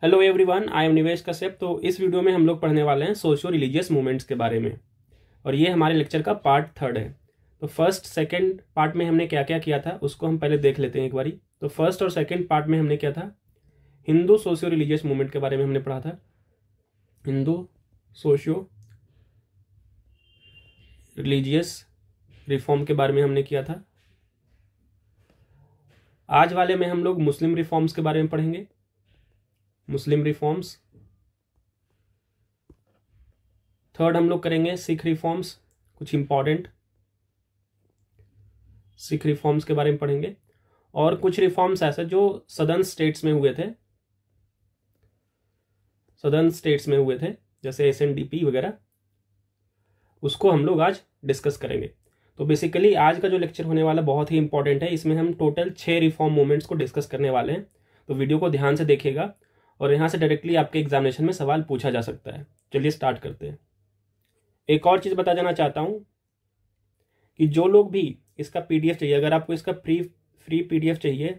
Hello everyone, I am निवेश कश्यप। तो इस वीडियो में हम लोग पढ़ने वाले हैं सोशियो रिलीजियस मूवमेंट्स के बारे में, और ये हमारे लेक्चर का पार्ट 3 है। तो फर्स्ट सेकंड पार्ट में हमने क्या क्या किया था उसको हम पहले देख लेते हैं एक बारी। तो फर्स्ट और सेकंड पार्ट में हमने क्या था, हिंदू सोशियो रिलीजियस मूवमेंट के बारे में हमने पढ़ा था। हिंदू सोशियो रिलीजियस रिफॉर्म के बारे में हमने किया था। आज वाले में हम लोग मुस्लिम रिफॉर्म्स के बारे में पढ़ेंगे। मुस्लिम रिफॉर्म्स। थर्ड हम लोग करेंगे सिख रिफॉर्म्स, कुछ इंपॉर्टेंट सिख रिफॉर्म्स के बारे में पढ़ेंगे। और कुछ रिफॉर्म्स ऐसे जो सदर्न स्टेट्स में हुए थे, जैसे SNDP वगैरह, उसको हम लोग आज डिस्कस करेंगे। तो बेसिकली आज का जो लेक्चर होने वाला बहुत ही इंपॉर्टेंट है। इसमें हम टोटल 6 रिफॉर्म मूवमेंट्स को डिस्कस करने वाले हैं। तो वीडियो को ध्यान से देखिएगा और यहाँ से डायरेक्टली आपके एग्जामिनेशन में सवाल पूछा जा सकता है। चलिए स्टार्ट करते हैं। एक और चीज़ बता देना चाहता हूँ कि जो लोग भी इसका PDF चाहिए, अगर आपको इसका फ्री PDF चाहिए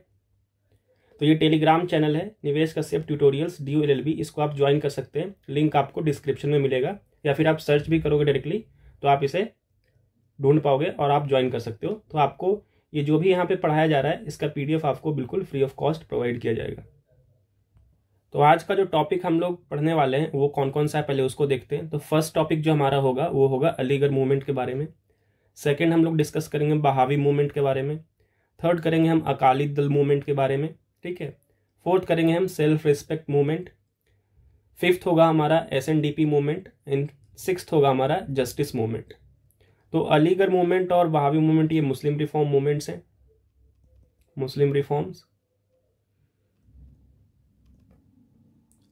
तो ये टेलीग्राम चैनल है निवेश कश्यप ट्यूटोरियल्स DULLB, इसको आप ज्वाइन कर सकते हैं। लिंक आपको डिस्क्रिप्शन में मिलेगा, या फिर आप सर्च भी करोगे डायरेक्टली तो आप इसे ढूंढ पाओगे और आप ज्वाइन कर सकते हो। तो आपको ये जो भी यहाँ पे पढ़ाया जा रहा है इसका PDF आपको बिल्कुल फ्री ऑफ कॉस्ट प्रोवाइड किया जाएगा। तो आज का जो टॉपिक हम लोग पढ़ने वाले हैं वो कौन कौन सा है, पहले उसको देखते हैं। तो फर्स्ट टॉपिक जो हमारा होगा वो होगा अलीगढ़ मूवमेंट के बारे में। सेकंड हम लोग डिस्कस करेंगे बहावी मूवमेंट के बारे में। थर्ड करेंगे हम अकाली दल मूवमेंट के बारे में, ठीक है। फोर्थ करेंगे हम सेल्फ रिस्पेक्ट मूवमेंट। फिफ्थ होगा हमारा SNDP मूवमेंट एंड सिक्स्थ होगा हमारा जस्टिस मूवमेंट। तो अलीगढ़ मूवमेंट और बहावी मूवमेंट ये मुस्लिम रिफॉर्म मूवमेंट्स हैं, मुस्लिम रिफॉर्म्स।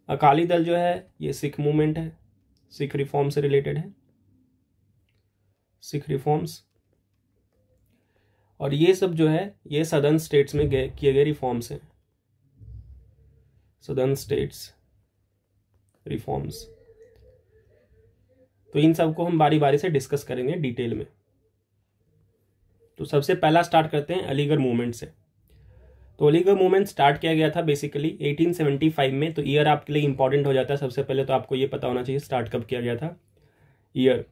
अकाली दल जो है ये सिख मूवमेंट है, सिख रिफॉर्म से रिलेटेड है, सिख रिफॉर्म्स। और ये सब जो है ये सदर्न स्टेट्स में किए गए रिफॉर्म्स हैं, सदर्न स्टेट्स रिफॉर्म्स। तो इन सब को हम बारी बारी से डिस्कस करेंगे डिटेल में। तो सबसे पहला स्टार्ट करते हैं अलीगढ़ मूवमेंट से। तो अलीगढ़ मूवमेंट स्टार्ट किया गया था बेसिकली 1875 में। तो ईयर आपके लिए इंपॉर्टेंट हो जाता है। सबसे पहले तो आपको ये पता होना चाहिए स्टार्ट कब किया गया था, ईयर।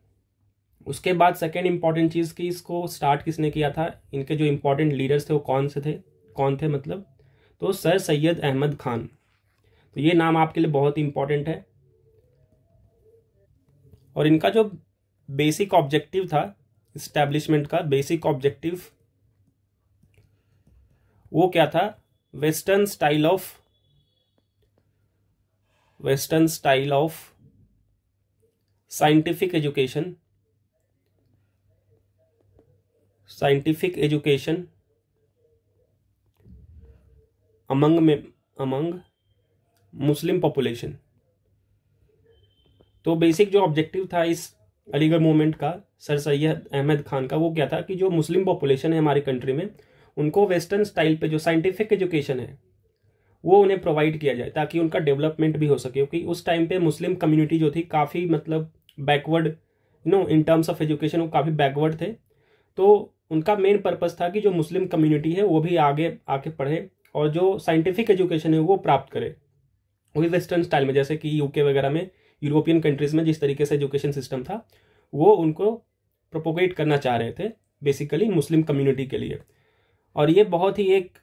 उसके बाद सेकेंड इंपॉर्टेंट चीज़ की इसको स्टार्ट किसने किया था, इनके जो इंपॉर्टेंट लीडर्स थे वो कौन थे मतलब, तो सर सैयद अहमद खान। तो ये नाम आपके लिए बहुत इंपॉर्टेंट है। और इनका जो बेसिक ऑब्जेक्टिव था इस्टेब्लिशमेंट का, बेसिक ऑब्जेक्टिव वो क्या था, western style of scientific education among Muslim population. तो बेसिक जो ऑब्जेक्टिव था इस अलीगढ़ मूवमेंट का, सर सैयद अहमद खान का, वो क्या था कि जो मुस्लिम पॉपुलेशन है हमारी कंट्री में, उनको वेस्टर्न स्टाइल पे जो साइंटिफिक एजुकेशन है वो उन्हें प्रोवाइड किया जाए ताकि उनका डेवलपमेंट भी हो सके। क्योंकि उस टाइम पे मुस्लिम कम्युनिटी जो थी काफ़ी मतलब backward, in terms of education वो काफ़ी बैकवर्ड थे। तो उनका मेन पर्पस था कि जो मुस्लिम कम्युनिटी है वो भी आगे आके पढ़े और जो साइंटिफिक एजुकेशन है वो प्राप्त करे, वही वेस्टर्न स्टाइल में। जैसे कि UK वगैरह में, यूरोपियन कंट्रीज़ में जिस तरीके से एजुकेशन सिस्टम था वो उनको प्रोपोगेट करना चाह रहे थे बेसिकली मुस्लिम कम्युनिटी के लिए। और ये बहुत ही एक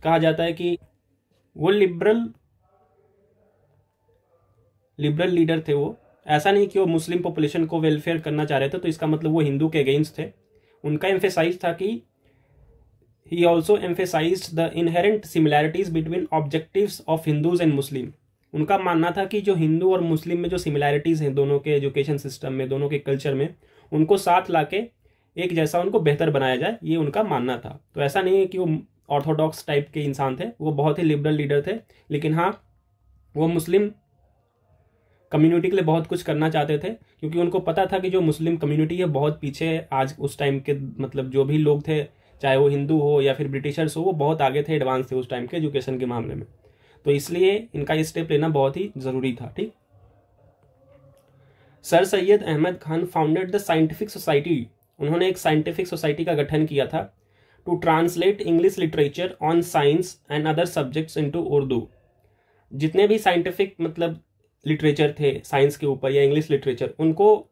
कहा जाता है कि वो लिबरल लीडर थे। वो ऐसा नहीं कि वो मुस्लिम पॉपुलेशन को वेलफेयर करना चाह रहे थे तो इसका मतलब वो हिंदू के अगेंस्ट थे। उनका एम्फेसाइज था कि he also emphasised the inherent similarities between objectives of Hindus and Muslim. उनका मानना था कि जो हिंदू और मुस्लिम में जो सिमिलैरिटीज हैं दोनों के एजुकेशन सिस्टम में, दोनों के कल्चर में, उनको साथ लाके एक जैसा उनको बेहतर बनाया जाए, ये उनका मानना था। तो ऐसा नहीं है कि वो ऑर्थोडॉक्स टाइप के इंसान थे, वो बहुत ही लिबरल लीडर थे। लेकिन हाँ, वो मुस्लिम कम्युनिटी के लिए बहुत कुछ करना चाहते थे क्योंकि उनको पता था कि जो मुस्लिम कम्युनिटी है बहुत पीछे है। आज उस टाइम के मतलब जो भी लोग थे, चाहे वो हिंदू हो या फिर ब्रिटिशर्स हो, वो बहुत आगे थे, एडवांस थे उस टाइम के एजुकेशन के मामले में। तो इसलिए इनका ये स्टेप लेना बहुत ही जरूरी था, ठीक। Sir Syed Ahmed Khan founded the scientific society. उन्होंने एक साइंटिफिक सोसाइटी का गठन किया था to translate English literature on science and other subjects into Urdu. जितने भी साइंटिफिक मतलब लिटरेचर थे साइंस के ऊपर या इंग्लिश लिटरेचर, उनको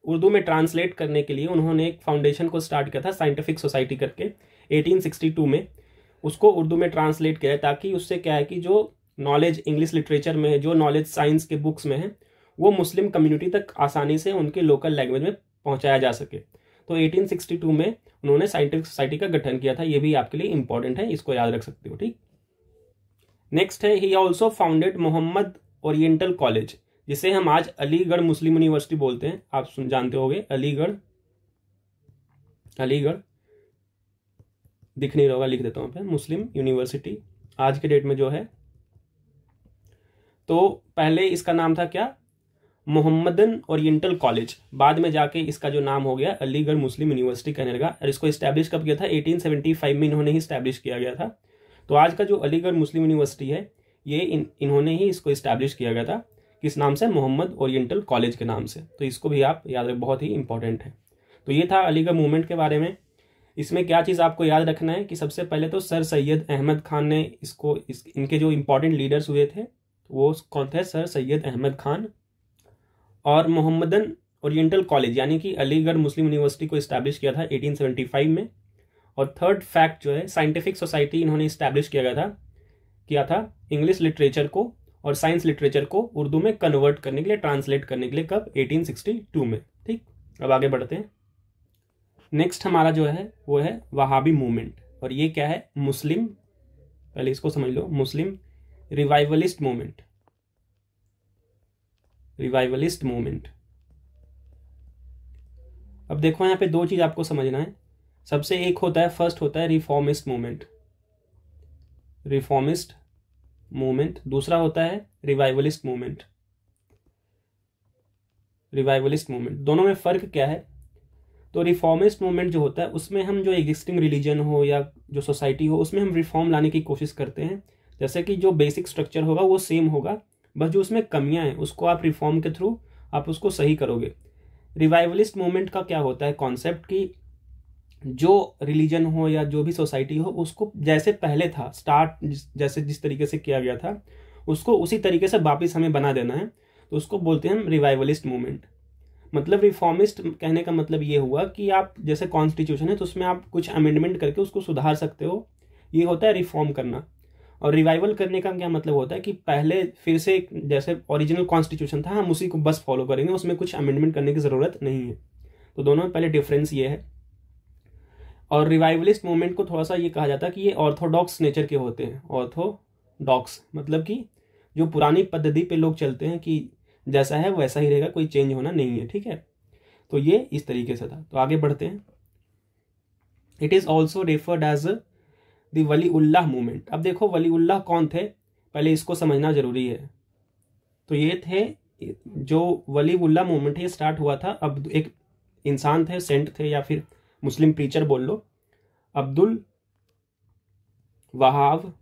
उर्दू में ट्रांसलेट करने के लिए उन्होंने एक फाउंडेशन को स्टार्ट किया था, साइंटिफिक सोसाइटी करके 1862 में। उसको उर्दू में ट्रांसलेट किया है ताकि उससे क्या है कि जो नॉलेज इंग्लिश लिटरेचर में है, जो नॉलेज साइंस के बुक्स में है, वो मुस्लिम कम्युनिटी तक आसानी से उनके लोकल लैंग्वेज में पहुंचाया जा सके। तो 1862 में उन्होंने साइंटिफिक सोसाइटी का गठन किया था। ये भी आपके लिए इंपॉर्टेंट है, इसको याद रख सकते हो। ठीक, नेक्स्ट है he also founded Mohammad Oriental College, जिसे हम आज अलीगढ़ मुस्लिम यूनिवर्सिटी बोलते हैं। आप जानते होंगे अलीगढ़ दिख नहीं रहा, लिख देता हूं पे मुस्लिम यूनिवर्सिटी आज के डेट में जो है। तो पहले इसका नाम था क्या, मोहम्मदन ओरिएंटल कॉलेज, बाद में जाके इसका जो नाम हो गया अलीगढ़ मुस्लिम यूनिवर्सिटी कहने लगा। और इसको इस्टेब्लिश कब किया था, 1875 में इन्होंने ही इस्टेब्लिश किया गया था। तो आज का जो अलीगढ़ मुस्लिम यूनिवर्सिटी है, ये इन्होंने ही इसको इस्टेब्लिश किया गया था। किस नाम से, मोहम्मद ओरिएंटल कॉलेज के नाम से। तो इसको भी आप याद रखें, बहुत ही इंपॉर्टेंट है। तो ये था अलीगढ़ मूवमेंट के बारे में। इसमें क्या चीज़ आपको याद रखना है कि सबसे पहले तो सर सैयद अहमद खान ने इनके जो इंपॉर्टेंट लीडर्स हुए थे वो कौन थे, सर सैयद अहमद खान और मोहम्मदन ओरिएंटल कॉलेज यानी कि अलीगढ़ मुस्लिम यूनिवर्सिटी को इस्टेब्लिश किया था 1875 में। और थर्ड फैक्ट जो है, साइंटिफिक सोसाइटी इन्होंने इस्टेब्लिश किया था इंग्लिश लिटरेचर को और साइंस लिटरेचर को उर्दू में कन्वर्ट करने के लिए, ट्रांसलेट करने के लिए, कब, 1862 में। ठीक, अब आगे बढ़ते हैं। नेक्स्ट हमारा जो है वो है वहाबी मूवमेंट। और ये क्या है, मुस्लिम, पहले इसको समझ लो, मुस्लिम रिवाइवलिस्ट मूवमेंट। अब देखो यहाँ पे दो चीज आपको समझना है। सबसे एक होता है, फर्स्ट होता है रिफॉर्मिस्ट मूवमेंट, दूसरा होता है रिवाइवलिस्ट मूवमेंट। दोनों में फर्क क्या है, तो रिफॉर्मिस्ट मूवमेंट जो होता है उसमें हम जो एग्जिस्टिंग रिलीजन हो या जो सोसाइटी हो उसमें हम रिफॉर्म लाने की कोशिश करते हैं। जैसे कि जो बेसिक स्ट्रक्चर होगा वो सेम होगा, बस जो उसमें कमियां हैं उसको आप रिफॉर्म के थ्रू आप उसको सही करोगे। रिवाइवलिस्ट मूवमेंट का क्या होता है कॉन्सेप्ट, कि जो रिलीजन हो या जो भी सोसाइटी हो उसको जैसे पहले था, स्टार्ट जैसे जिस तरीके से किया गया था उसको उसी तरीके से वापस हमें बना देना है। तो उसको बोलते हैं हम रिवाइवलिस्ट मूवमेंट। मतलब रिफॉर्मिस्ट कहने का मतलब ये हुआ कि आप जैसे कॉन्स्टिट्यूशन है तो उसमें आप कुछ अमेंडमेंट करके उसको सुधार सकते हो, ये होता है रिफॉर्म करना। और रिवाइवल करने का क्या मतलब होता है कि पहले फिर से जैसे ओरिजिनल कॉन्स्टिट्यूशन था हम उसी को बस फॉलो करेंगे, उसमें कुछ अमेंडमेंट करने की ज़रूरत नहीं है। तो दोनों में पहले डिफरेंस ये है। और रिवाइवलिस्ट मूवमेंट को थोड़ा सा ये कहा जाता है कि ये ऑर्थोडॉक्स नेचर के होते हैं। ऑर्थोडॉक्स मतलब कि जो पुरानी पद्धति पे लोग चलते हैं कि जैसा है वैसा ही रहेगा, कोई चेंज होना नहीं है। ठीक है, तो ये इस तरीके से था। तो आगे बढ़ते हैं। It is also referred as the Waliullah movement. अब देखो वलीउल्लाह कौन थे, पहले इसको समझना जरूरी है। तो ये थे जो वलीउल्लाह मूवमेंट है, स्टार्ट हुआ था, अब एक इंसान थे, सेंट थे या फिर मुस्लिम प्रीचर बोल लो, अब्दुल वहाब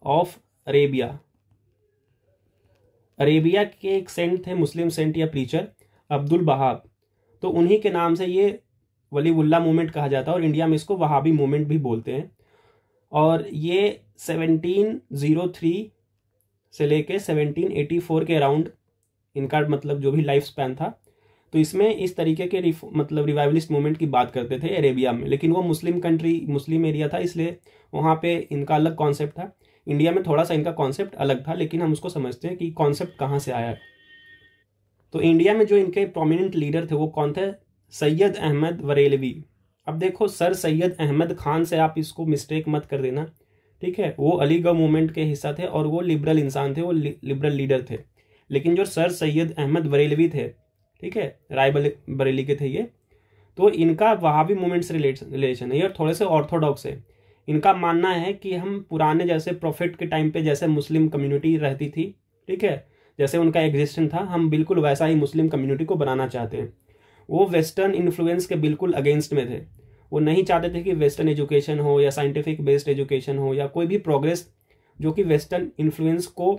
ऑफ अरेबिया के एक सेंट थे, मुस्लिम सेंट या प्रीचर अब्दुल वहाब। तो उन्हीं के नाम से ये वलीउल्लाह मूवमेंट कहा जाता है और इंडिया में इसको वहाबी मूवमेंट भी बोलते हैं। और ये 1703 से लेके 1784 के अराउंड इनका मतलब जो भी लाइफ स्पैन था। तो इसमें इस तरीके के मतलब रिवाइवलिस्ट मूवमेंट की बात करते थे अरेबिया में, लेकिन वो मुस्लिम एरिया था, इसलिए वहाँ पे इनका अलग कॉन्सेप्ट था। इंडिया में थोड़ा सा इनका कॉन्सेप्ट अलग था, लेकिन हम उसको समझते हैं कि कॉन्सेप्ट कहाँ से आया है। तो इंडिया में जो इनके प्रोमिनेंट लीडर थे वो कौन थे, सैयद अहमद बरेलवी। अब देखो सर सैयद अहमद खान से आप इसको मिस्टेक मत कर देना, ठीक है। वो अलीगढ़ मूवमेंट के हिस्सा थे और वो लिबरल इंसान थे, वो लिबरल लीडर थे। लेकिन जो सर सैयद अहमद बरेलवी थे, ठीक है, राय बरेली के थे ये, तो इनका वहाबी मूवमेंट से रिलेशन है और थोड़े से ऑर्थोडॉक्स है। इनका मानना है कि हम पुराने जैसे प्रॉफिट के टाइम पे जैसे मुस्लिम कम्युनिटी रहती थी, ठीक है, जैसे उनका एग्जिस्टेंस था, हम बिल्कुल वैसा ही मुस्लिम कम्युनिटी को बनाना चाहते हैं। वो वेस्टर्न इन्फ्लुएंस के बिल्कुल अगेंस्ट में थे। वो नहीं चाहते थे कि वेस्टर्न एजुकेशन हो या साइंटिफिक बेस्ड एजुकेशन हो या कोई भी प्रोग्रेस जो कि वेस्टर्न इन्फ्लुएंस को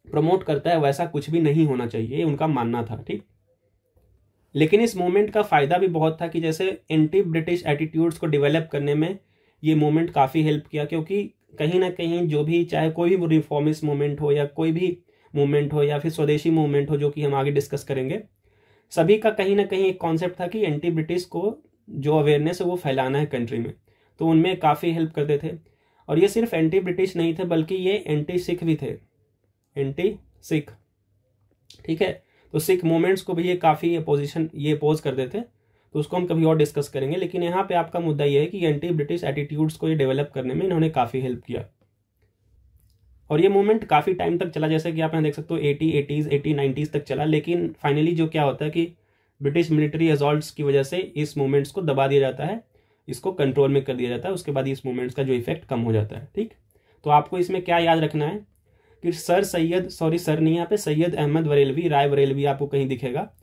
प्रमोट करता है, वैसा कुछ भी नहीं होना चाहिए, ये उनका मानना था, ठीक। लेकिन इस मूवमेंट का फायदा भी बहुत था कि जैसे एंटी ब्रिटिश एटीट्यूड्स को डेवलप करने में ये मूवमेंट काफ़ी हेल्प किया, क्योंकि कहीं ना कहीं जो भी, चाहे कोई भी रिफॉर्मिस्ट मूवमेंट हो या कोई भी मूवमेंट हो या फिर स्वदेशी मूवमेंट हो, जो कि हम आगे डिस्कस करेंगे, सभी का कहीं ना कहीं एक कॉन्सेप्ट था कि एंटी ब्रिटिश को जो अवेयरनेस है वो फैलाना है कंट्री में। तो उनमें काफ़ी हेल्प करते थे। और ये सिर्फ एंटी ब्रिटिश नहीं थे, बल्कि ये एंटी सिख भी थे, एंटी सिख, ठीक है। तो सिख मूवमेंट्स को भी ये काफ़ी अपोज करते थे। तो उसको हम कभी और डिस्कस करेंगे, लेकिन यहाँ पे आपका मुद्दा ये है कि एंटी ब्रिटिश एटीट्यूड्स को ये डेवलप करने में इन्होंने काफ़ी हेल्प किया। और ये मूवमेंट काफ़ी टाइम तक चला, जैसे कि आप यहाँ देख सकते हो 80s 90s तक चला। लेकिन फाइनली जो क्या होता है कि ब्रिटिश मिलिट्री असॉल्ट्स की वजह से इस मूवमेंट्स को दबा दिया जाता है, इसको कंट्रोल में कर दिया जाता है। उसके बाद इस मूवमेंट्स का जो इफेक्ट कम हो जाता है, ठीक। तो आपको इसमें क्या याद रखना है कि सैयद अहमद बरेलवी, राय बरेलवी आपको कहीं दिखेगा,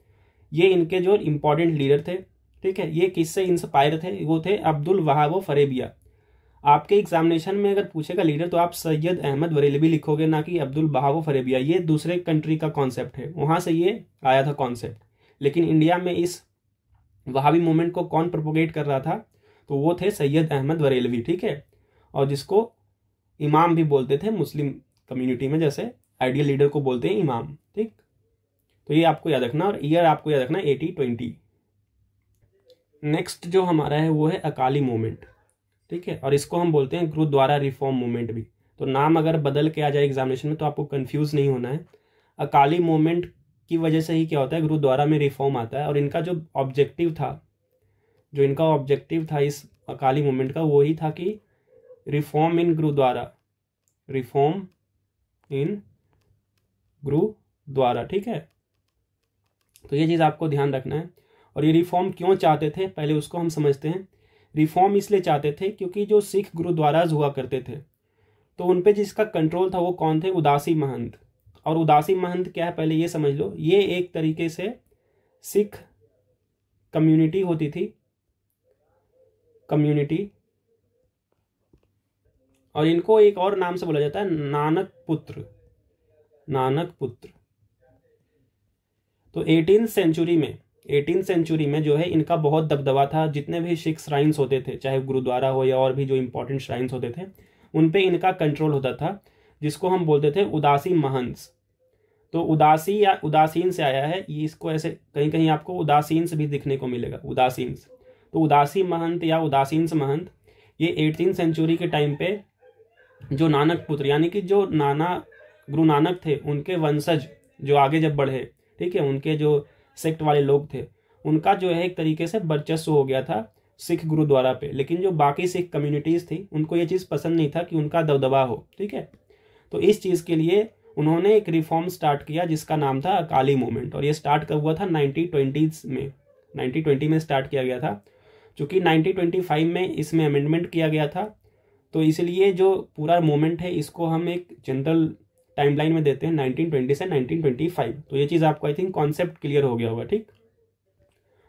ये इनके जो इंपॉर्टेंट लीडर थे, ठीक है। ये किससे इंस्पायर थे? वो थे अब्दुल वहाब फरेबिया। आपके एग्जामिनेशन में अगर पूछेगा लीडर, तो आप सैयद अहमद बरेलवी लिखोगे, ना कि अब्दुल वहाब फरेबिया। ये दूसरे कंट्री का कॉन्सेप्ट है, वहां से ये आया था कॉन्सेप्ट। लेकिन इंडिया में इस वहाबी मूवमेंट को कौन प्रोपोगेट कर रहा था? तो वो थे सैयद अहमद बरेलवी, ठीक है। और जिसको इमाम भी बोलते थे मुस्लिम कम्युनिटी में, जैसे आइडियल लीडर को बोलते हैं इमाम, ठीक। तो ये आपको याद रखना, और ईयर आपको याद रखना 80-20। नेक्स्ट जो हमारा है वो है अकाली मूवमेंट, ठीक है। और इसको हम बोलते हैं गुरुद्वारा रिफॉर्म मूवमेंट भी। तो नाम अगर बदल के आ जाए एग्जामिनेशन में तो आपको कंफ्यूज नहीं होना है। अकाली मूवमेंट की वजह से ही क्या होता है, गुरुद्वारा में रिफॉर्म आता है। और इनका जो ऑब्जेक्टिव था इस अकाली मूवमेंट का, वो ही था कि रिफॉर्म इन गुरुद्वारा, ठीक है। तो ये चीज़ आपको ध्यान रखना है। और ये रिफॉर्म क्यों चाहते थे, पहले उसको हम समझते हैं। रिफॉर्म इसलिए चाहते थे क्योंकि जो सिख गुरुद्वाराज हुआ करते थे, तो उन पे जिसका कंट्रोल था वो कौन थे? उदासी महंत। और उदासी महंत क्या है, पहले ये समझ लो। ये एक तरीके से सिख कम्युनिटी होती थी, और इनको एक और नाम से बोला जाता है नानक पुत्र। तो 18th सेंचुरी में जो है इनका बहुत दबदबा था। जितने भी सिख श्राइन्स होते थे, चाहे गुरुद्वारा हो या और भी जो इंपॉर्टेंट श्राइन्स होते थे, उन पे इनका कंट्रोल होता था, जिसको हम बोलते थे उदासी महंस। तो उदासी या उदासीन से आया है ये। इसको ऐसे कहीं कहीं आपको उदासीन से भी दिखने को मिलेगा, उदासीन। तो उदासी महंत या उदासीन महंत, ये 18th सेंचुरी के टाइम पे जो नानक पुत्र, यानी कि जो गुरु नानक थे, उनके वंशज जो आगे जब बढ़े, ठीक है, उनके जो सेक्ट वाले लोग थे, उनका जो है एक तरीके से वर्चस्व हो गया था सिख गुरुद्वारा पे। लेकिन जो बाकी सिख कम्युनिटीज थी, उनको ये चीज़ पसंद नहीं था कि उनका दबदबा हो, ठीक है। तो इस चीज़ के लिए उन्होंने एक रिफॉर्म स्टार्ट किया जिसका नाम था अकाली मूवमेंट। और ये स्टार्ट कब हुआ था? 1920 में स्टार्ट किया गया था। चूँकि 1925 में इसमें अमेंडमेंट किया गया था, तो इसलिए जो पूरा मूवमेंट है इसको हम एक जनरल टाइमलाइन में देते हैं 1920 से 1925। तो ये चीज़ आपको आई थिंक कॉन्सेप्ट क्लियर हो गया होगा, ठीक।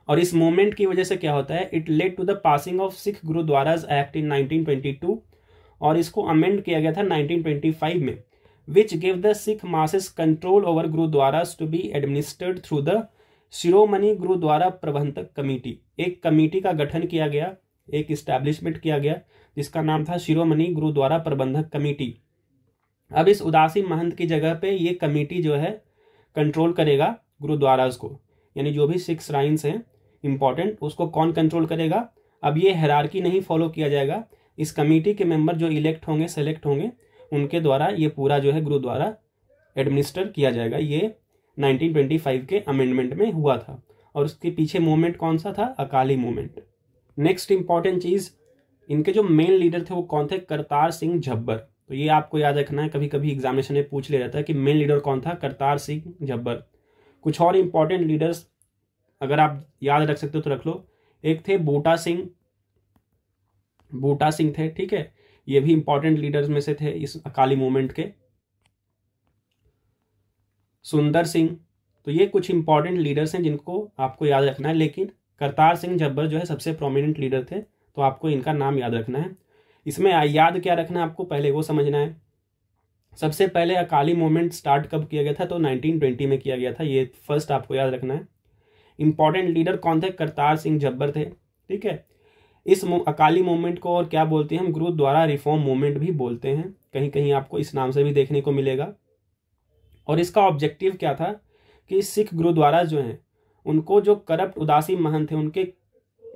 और इस मूवमेंट की वजह से क्या होता है, it led to the passing of Sikh Gurdwaras act in 1922, और इसको अमेंड किया गया था 1925 में, which give the Sikh masses control over gurdwaras to be administered through the Shiromani Gurdwara Prabandhak committee. एक कमेटी का गठन किया गया, एक इस्टेब्लिशमेंट किया गया, जिसका नाम था शिरोमणि गुरुद्वारा प्रबंधक कमेटी। अब इस उदासी महंत की जगह पे ये कमेटी जो है कंट्रोल करेगा गुरुद्वाराज को, यानी जो भी सिख श्राइन्स हैं इंपॉर्टेंट, उसको कौन कंट्रोल करेगा? अब ये हायरार्की नहीं फॉलो किया जाएगा। इस कमेटी के मेंबर जो इलेक्ट होंगे, सेलेक्ट होंगे, उनके द्वारा ये पूरा जो है गुरुद्वारा एडमिनिस्टर किया जाएगा। ये 1925 के अमेंडमेंट में हुआ था। और उसके पीछे मूवमेंट कौन सा था? अकाली मूवमेंट। नेक्स्ट इंपॉर्टेंट चीज, इनके जो मेन लीडर थे वो कौन थे? करतार सिंह झब्बर। तो ये आपको याद रखना है, कभी कभी एग्जामिनेशन में पूछ लिया जाता है कि मेन लीडर कौन था? करतार सिंह झब्बर। कुछ और इंपॉर्टेंट लीडर्स अगर आप याद रख सकते हो तो रख लो। एक थे बूटा सिंह थे, ठीक है, ये भी इंपॉर्टेंट लीडर्स में से थे इस अकाली मूवमेंट के। सुंदर सिंह। तो ये कुछ इंपॉर्टेंट लीडर्स हैं जिनको आपको याद रखना है। लेकिन करतार सिंह झब्बर जो है सबसे प्रोमिनेंट लीडर थे, तो आपको इनका नाम याद रखना है। इसमें याद क्या रखना है आपको, पहले वो समझना है। सबसे पहले अकाली मूवमेंट स्टार्ट कब किया गया था? तो 1920 में किया गया था। ये फर्स्ट आपको याद रखना है। इंपॉर्टेंट लीडर कौन थे? करतार सिंह झब्बर थे, ठीक है। इस अकाली मूवमेंट को और क्या बोलते हैं हम, गुरुद्वारा रिफॉर्म मूवमेंट भी बोलते हैं, कहीं कहीं आपको इस नाम से भी देखने को मिलेगा। और इसका ऑब्जेक्टिव क्या था कि सिख गुरुद्वारा जो हैं उनको जो करप्ट उदासी महंत थे उनके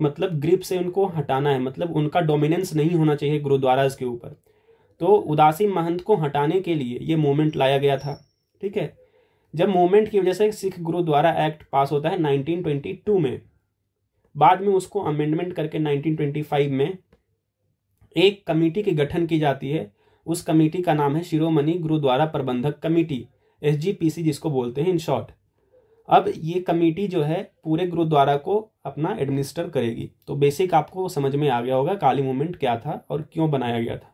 मतलब ग्रिप से उनको हटाना है, मतलब उनका डोमिनेंस नहीं होना चाहिए गुरुद्वाराज के ऊपर। तो उदासी महंत को हटाने के लिए ये मूवमेंट लाया गया था। ठीक है, जब मूवमेंट की वजह से सिख गुरुद्वारा एक्ट पास होता है 1922 में, बाद में उसको अमेंडमेंट करके 1925 में एक कमेटी की गठन की जाती है। उस कमेटी का नाम है शिरोमणि गुरुद्वारा प्रबंधक कमेटी, SGPC जिसको बोलते हैं इन शॉर्ट। अब ये कमेटी जो है पूरे गुरुद्वारा को अपना एडमिनिस्टर करेगी। तो बेसिक आपको समझ में आ गया होगा काली मूवमेंट क्या था और क्यों बनाया गया था।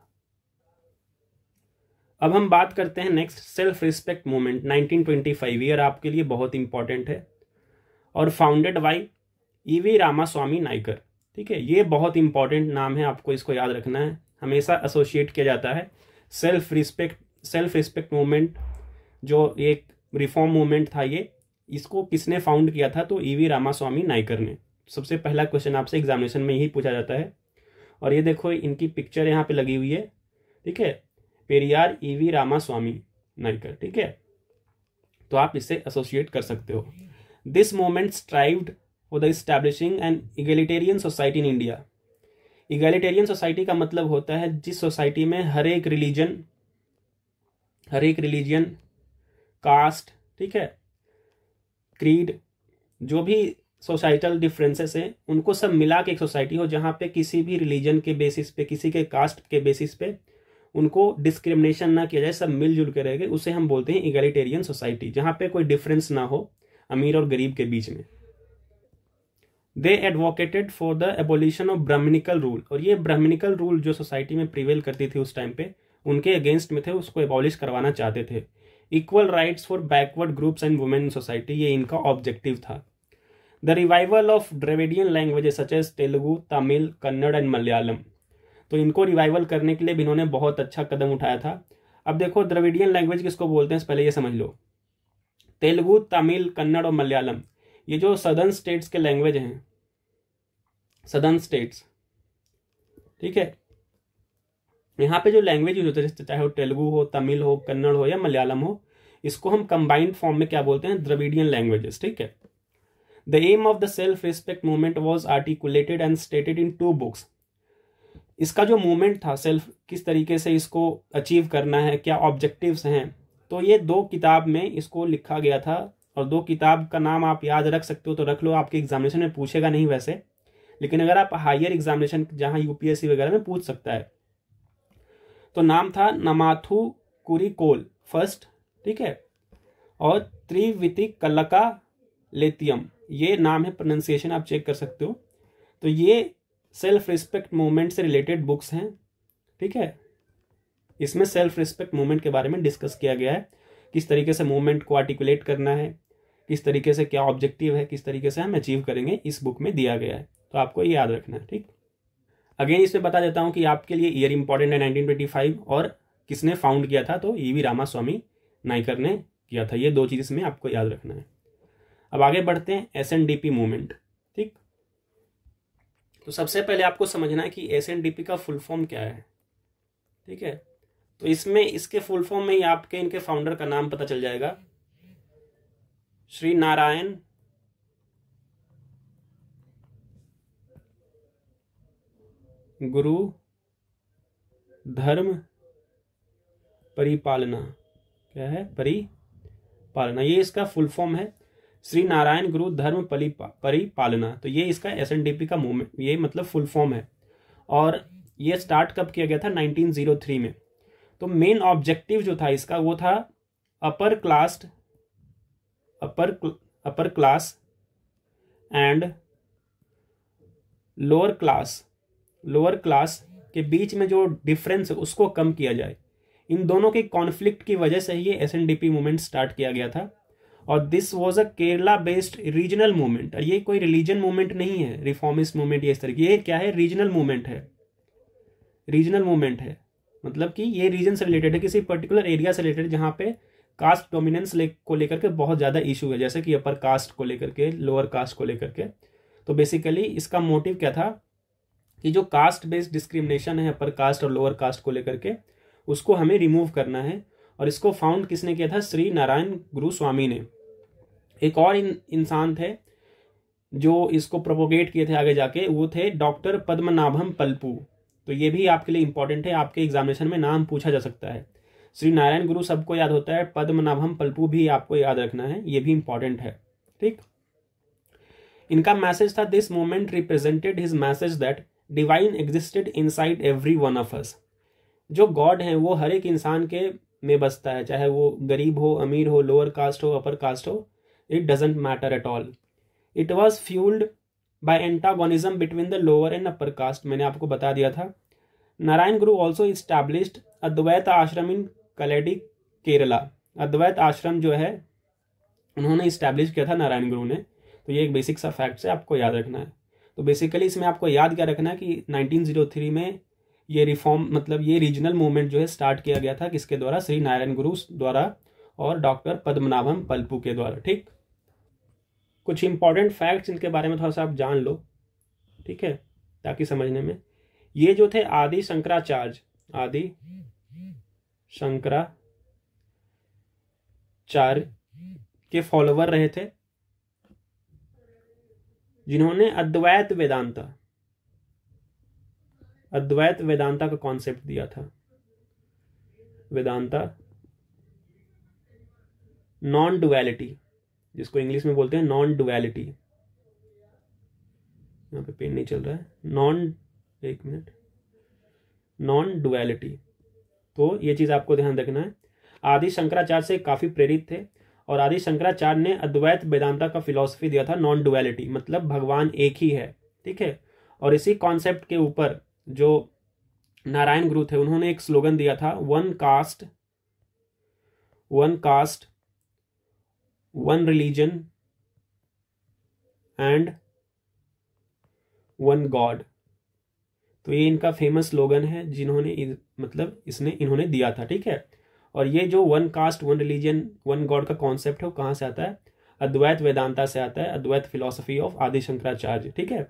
अब हम बात करते हैं next self respect movement 1925। Year आपके लिए बहुत इंपॉर्टेंट है और founded by EV Ramaswamy Naicker. ठीक है, ये बहुत इंपॉर्टेंट नाम है, आपको इसको याद रखना है, हमेशा एसोसिएट किया जाता है। सेल्फ रिस्पेक्ट मूवमेंट जो एक रिफॉर्म मूवमेंट था, ये इसको किसने फाउंड किया था, तो EV रामास्वामी नाइकर ने। सबसे पहला क्वेश्चन आपसे एग्जामिनेशन में यही पूछा जाता है। और ये देखो इनकी पिक्चर यहाँ पे लगी हुई है। ठीक है, पेरियार EV रामास्वामी नाइकर। ठीक है, तो आप इससे एसोसिएट कर सकते हो। This movement strived for the establishing an egalitarian society in India. Egalitarian society का मतलब होता है जिस सोसाइटी में हर एक रिलीजन, कास्ट, ठीक है, क्रीड, जो भी सोसाइटल डिफरेंसेस हैं उनको सब मिला के एक सोसाइटी हो, जहाँ पे किसी भी रिलीजन के बेसिस पे, किसी के कास्ट के बेसिस पे उनको डिस्क्रिमिनेशन ना किया जाए, सब मिलजुल के रहेंगे, उसे हम बोलते हैं इगैलिटेरियन सोसाइटी, जहाँ पे कोई डिफरेंस ना हो अमीर और गरीब के बीच में। They advocated for the abolition of Brahmanical rule. और ये ब्राह्मणिकल रूल जो सोसाइटी में प्रिवेल करती थी उस टाइम पे, उनके अगेंस्ट में थे, उसको एबॉलिश करवाना चाहते थे। Equal rights for backward groups and women in society, ये इनका ऑब्जेक्टिव था। The revival of Dravidian languages such as Telugu, Tamil, Kannada and Malayalam. तो इनको रिवाइवल करने के लिए भी इन्होंने बहुत अच्छा कदम उठाया था। अब देखो द्रविडियन लैंग्वेज किसको बोलते हैं पहले ये समझ लो। तेलुगु, तमिल, कन्नड़ और मलयालम, ये जो सदर्न स्टेट्स के लैंग्वेज हैं, सदर्न स्टेट्स, ठीक है, यहाँ पे जो लैंग्वेज यूज होते हैं, चाहे वो तेलुगु हो, तमिल हो, कन्नड़ हो या मलयालम हो, इसको हम कंबाइंड फॉर्म में क्या बोलते हैं, द्रविडियन लैंग्वेजेस। ठीक है, the aim of the self respect movement was articulated and stated in 2 books. इसका जो मूवमेंट था, सेल्फ किस तरीके से इसको अचीव करना है, क्या ऑब्जेक्टिव्स हैं, तो ये 2 किताब में इसको लिखा गया था। और 2 किताब का नाम आप याद रख सकते हो तो रख लो, आपके एग्जामिनेशन में पूछेगा नहीं वैसे, लेकिन अगर आप हायर एग्जामिनेशन जहां UPSC वगैरह में पूछ सकता है, तो नाम था नमाथु कुरिकोल फर्स्ट, ठीक है, और त्रिवितिकल्लका लेतियम, ये नाम है, प्रोनाउंसिएशन आप चेक कर सकते हो। तो ये सेल्फ रिस्पेक्ट मूवमेंट से रिलेटेड बुक्स हैं। ठीक है, इसमें सेल्फ रिस्पेक्ट मूवमेंट के बारे में डिस्कस किया गया है, किस तरीके से मूवमेंट को आर्टिकुलेट करना है, किस तरीके से क्या ऑब्जेक्टिव है, किस तरीके से हम अचीव करेंगे, इस बुक में दिया गया है। तो आपको ये याद रखना है। ठीक, अगेन इसमें बता देता हूं कि आपके लिए ईयर इंपॉर्टेंट है 1925 और किसने फाउंड किया था, तो EV रामास्वामी नाइकर ने किया था। ये 2 चीज इसमें आपको याद रखना है। अब आगे बढ़ते हैं SNDP मूवमेंट। ठीक, तो सबसे पहले आपको समझना है कि SNDP का फुल फॉर्म क्या है। ठीक है, तो इसमें इसके फुल फॉर्म में ही आपके इनके फाउंडर का नाम पता चल जाएगा, श्री नारायण गुरु धर्म परिपालना। क्या है, परिपालना, ये इसका फुल फॉर्म है, श्री नारायण गुरु धर्म परिपालना। तो ये इसका SNDP का मूवमेंट, ये मतलब फुल फॉर्म है। और ये स्टार्ट कब किया गया था, 1903 में। तो मेन ऑब्जेक्टिव जो था इसका वो था upper class and lower class के बीच में जो डिफरेंस है उसको कम किया जाए। इन दोनों के कॉन्फ्लिक्ट की वजह से ये SNDP मूवमेंट स्टार्ट किया गया था। और this was a Kerala based regional movement. ये कोई रिलीजन मूवमेंट नहीं है, रिफॉर्मिस्ट मूवमेंट या इस तरीके, ये क्या है, रीजनल मूवमेंट है। रीजनल मूवमेंट है मतलब कि ये रीजन से रिलेटेड है, किसी पर्टिकुलर एरिया से रिलेटेड जहां पे कास्ट डोमिनेंस को लेकर के बहुत ज्यादा इशू है, जैसे कि अपर कास्ट को लेकर के, लोअर कास्ट को लेकर के। तो बेसिकली इसका मोटिव क्या था कि जो कास्ट बेस्ड डिस्क्रिमिनेशन है अपर कास्ट और लोअर कास्ट को लेकर के, उसको हमें रिमूव करना है। और इसको फाउंड किसने किया था? श्री नारायण गुरु स्वामी ने। एक और इंसान थे जो इसको प्रोपोगेट किए थे आगे जाके, वो थे डॉक्टर पद्मनाभम पल्पू। तो ये भी आपके लिए इंपॉर्टेंट है, आपके एग्जामिनेशन में नाम पूछा जा सकता है। श्री नारायण गुरु सबको याद होता है, पद्मनाभम पल्पू भी आपको याद रखना है, ये भी इंपॉर्टेंट है। ठीक, इनका मैसेज था, this moment represented his message that divine existed inside every one of us. जो गॉड है वो हर एक इंसान के में बसता है, चाहे वो गरीब हो, अमीर हो, लोअर कास्ट हो, अपर कास्ट हो, it doesn't matter at all. It was fuelled by antagonism between the lower and upper caste, मैंने आपको बता दिया था। नारायण गुरु ऑल्सो इस्टेब्लिश्ड अद्वैत आश्रम इन कलेडी केरला। अद्वैत आश्रम जो है उन्होंने इस्टेब्लिश किया था नारायण गुरु ने। तो ये एक बेसिक सा फैक्ट है, आपको याद रखना है। तो बेसिकली इसमें आपको याद क्या रखना है कि 1903 में ये रिफॉर्म मतलब ये रीजनल मूवमेंट जो है स्टार्ट किया गया था, किसके द्वारा? श्री नारायण गुरु द्वारा और डॉक्टर पद्मनाभम पल्पू के द्वारा। ठीक, कुछ इंपॉर्टेंट फैक्ट्स इनके बारे में थोड़ा सा आप जान लो, ठीक है, ताकि समझने में। ये जो थे आदि शंकराचार्य, आदि शंकराचार्य के फॉलोवर रहे थे, जिन्होंने अद्वैत वेदांता का कॉन्सेप्ट दिया था। वेदांता नॉन डुअलिटी, जिसको इंग्लिश में बोलते हैं नॉन डुअलिटी। यहाँ पे पेन नहीं चल रहा है, नॉन डुअलिटी। तो ये चीज आपको ध्यान रखना है। आदि शंकराचार्य से काफी प्रेरित थे और आदि शंकराचार्य ने अद्वैत वेदांता का फिलॉसफी दिया था, नॉन डुअलिटी, मतलब भगवान एक ही है। ठीक है, और इसी कॉन्सेप्ट के ऊपर जो नारायण गुरु थे उन्होंने एक स्लोगन दिया था, one cast one religion and one God. तो ये इनका फेमस स्लोगन है, जिन्होंने इन्होंने दिया था। ठीक है, और ये जो one cast one religion one God का कॉन्सेप्ट है वो कहाँ से आता है? अद्वैत वेदांता से आता है, अद्वैत फिलॉसफी ऑफ आदि शंकराचार्य। ठीक है,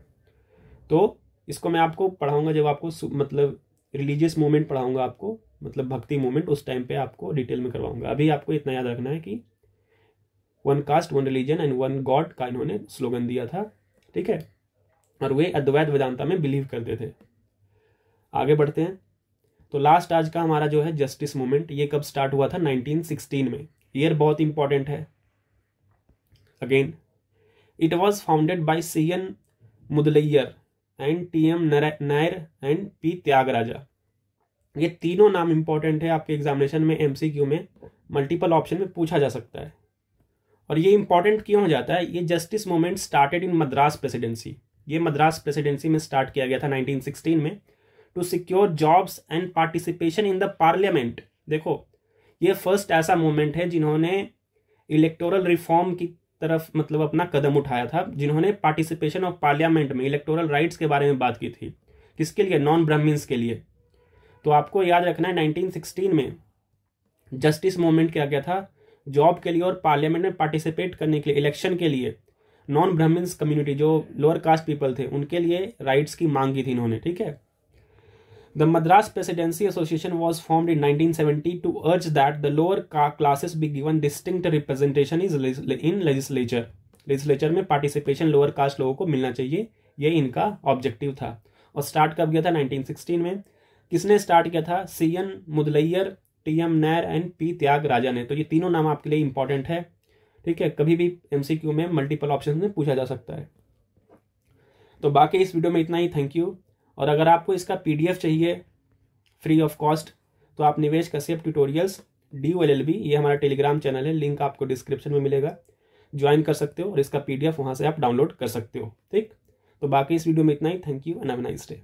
तो इसको मैं आपको पढ़ाऊंगा जब आपको मतलब रिलीजियस मूवमेंट पढ़ाऊंगा आपको, मतलब भक्ति मूवमेंट, उस टाइम पे आपको डिटेल में करवाऊंगा। अभी आपको इतना याद रखना है कि one cast one religion and one God का इन्होंने स्लोगन दिया था। ठीक है, और वे अद्वैत वेदांता में बिलीव करते थे। आगे बढ़ते हैं। तो लास्ट आज का हमारा जो है जस्टिस मूवमेंट, ये कब स्टार्ट हुआ था? 1916 में। ईयर बहुत इंपॉर्टेंट है। Again, it was founded by CN Mudaliar and TM Nair and P Tyagaraja. ये तीनों नाम इंपॉर्टेंट है, आपके एग्जामिनेशन में MCQ में मल्टीपल ऑप्शन में पूछा जा सकता है। और ये इंपॉर्टेंट क्यों हो जाता है? ये justice movement started in Madras presidency. ये मद्रास प्रेसिडेंसी में स्टार्ट किया गया था 1916 में, to secure jobs and participation in the parliament. देखो, ये फर्स्ट ऐसा मूवमेंट है जिन्होंने इलेक्टोरल रिफॉर्म की तरफ मतलब अपना कदम उठाया था, जिन्होंने पार्टिसिपेशन ऑफ पार्लियामेंट में इलेक्टोरल राइट्स के बारे में बात की थी। किसके लिए? नॉन ब्राह्मण्स के लिए। तो आपको याद रखना है 1916 में जस्टिस मूवमेंट किया गया था जॉब के लिए और पार्लियामेंट में पार्टिसिपेट करने के लिए, इलेक्शन के लिए। नॉन ब्राह्मण्स कम्युनिटी, जो लोअर कास्ट पीपल थे, उनके लिए राइट्स की मांग की थी इन्होंने। ठीक है, the Madras presidency association was formed in 1970 to urge that the lower classes be given distinct representation in legislature में पार्टिसिपेशन लोअर कास्ट लोगों को मिलना चाहिए, ये इनका ऑब्जेक्टिव था। और स्टार्ट कब गया था? 1916 में। किसने स्टार्ट किया था? CN मुदलैयर, TM Nair and P Tyagaraja ने। तो ये तीनों नाम आपके लिए इंपॉर्टेंट है। ठीक है, कभी भी MCQ में मल्टीपल ऑप्शन में पूछा जा सकता है। तो बाकी इस वीडियो में इतना ही। Thank you. और अगर आपको इसका PDF चाहिए फ्री ऑफ कॉस्ट तो आप निवेश कश्यप ट्यूटोरियल्स DULLB, ये हमारा टेलीग्राम चैनल है, लिंक आपको डिस्क्रिप्शन में मिलेगा, ज्वाइन कर सकते हो और इसका PDF वहां से आप डाउनलोड कर सकते हो। ठीक, तो बाकी इस वीडियो में इतना ही। Thank you and have a nice day.